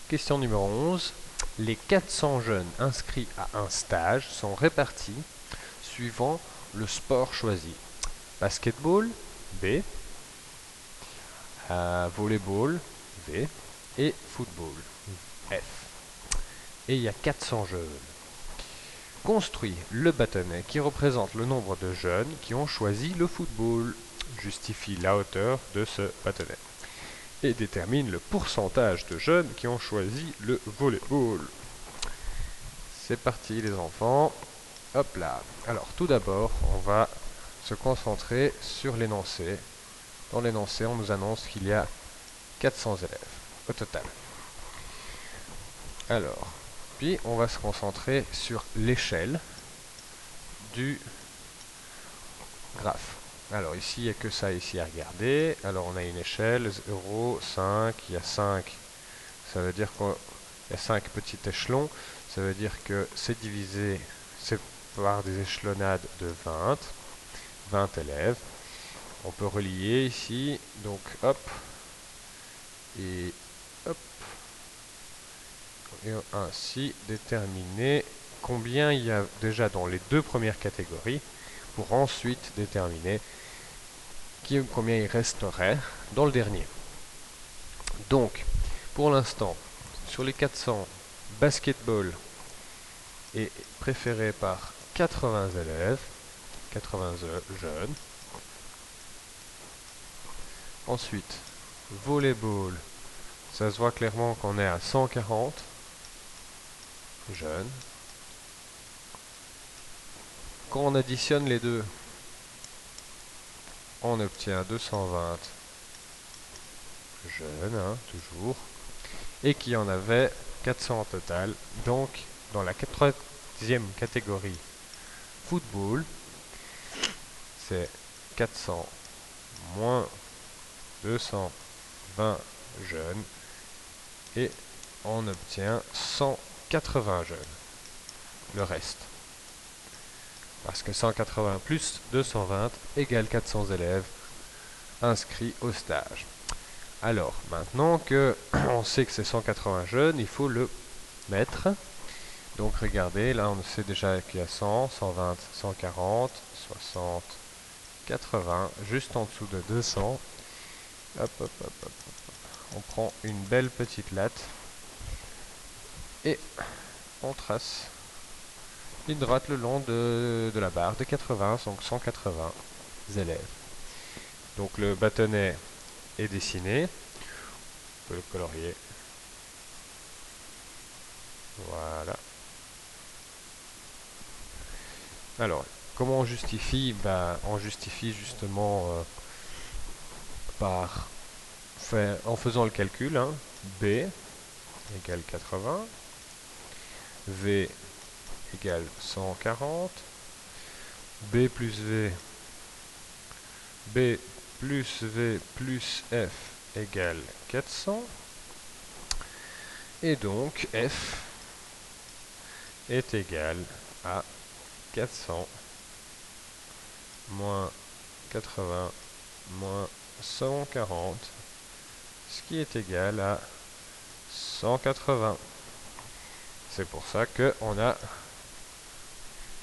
Question numéro 11. Les 400 jeunes inscrits à un stage sont répartis suivant le sport choisi. Basketball, B. Volleyball, V. Et football, F. Et il y a 400 jeunes. Construis le bâtonnet qui représente le nombre de jeunes qui ont choisi le football. Justifie la hauteur de ce bâtonnet. Et détermine le pourcentage de jeunes qui ont choisi le volleyball. C'est parti les enfants. Hop là. Alors tout d'abord, on va se concentrer sur l'énoncé. Dans l'énoncé, on nous annonce qu'il y a 400 élèves au total. Alors, puis on va se concentrer sur l'échelle du graphe. Alors ici, il n'y a que ça ici à regarder. Alors on a une échelle, 0, 5, il y a 5. Ça veut dire qu'il y a 5 petits échelons. Ça veut dire que c'est divisé par des échelonnades de 20 élèves. On peut relier ici, donc hop, et hop, et ainsi déterminer combien il y a déjà dans les deux premières catégories, pour ensuite déterminer combien il resterait dans le dernier. Donc, pour l'instant, sur les 400, basketball est préféré par 80 élèves, 80 jeunes. Ensuite, volleyball, ça se voit clairement qu'on est à 140 jeunes. Quand on additionne les deux, on obtient 220 jeunes, hein, toujours, et qu'il y en avait 400 en total. Donc, dans la troisième catégorie, football, c'est 400 moins 220 jeunes, et on obtient 180 jeunes. Le reste. Parce que 180 plus 220 égale 400 élèves inscrits au stage. Alors, maintenant que on sait que c'est 180 jeunes, il faut le mettre. Donc regardez, là on sait déjà qu'il y a 100, 120, 140, 60, 80, juste en dessous de 200. Hop, hop, hop, hop. On prend une belle petite latte et on trace une droite le long de la barre de 80, donc 180 élèves. Donc le bâtonnet est dessiné. On peut le colorier. Voilà. Alors, comment on justifie? On justifie justement en faisant le calcul. Hein. B égale 80. V égale 140. B plus V plus F égale 400. Et donc F est égal à 400 moins 80 moins 140, ce qui est égal à 180. C'est pour ça qu'on a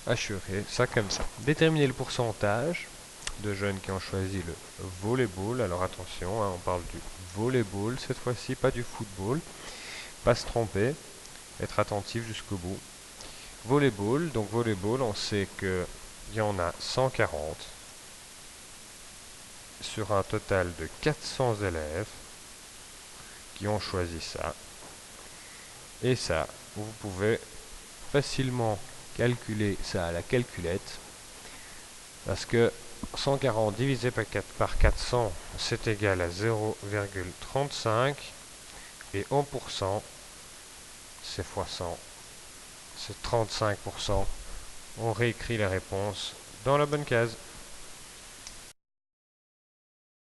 assuré ça comme ça. Déterminer le pourcentage de jeunes qui ont choisi le volleyball. Alors attention, hein, on parle du volleyball cette fois-ci, pas du football. Pas se tromper, être attentif jusqu'au bout. Volleyball, donc volleyball, on sait qu'il y en a 140 sur un total de 400 élèves qui ont choisi ça. Et ça, vous pouvez facilement calculer ça à la calculette, parce que 140 divisé par 400, c'est égal à 0,35, et en pourcent, c'est fois 100, c'est 35%. On réécrit la réponse dans la bonne case.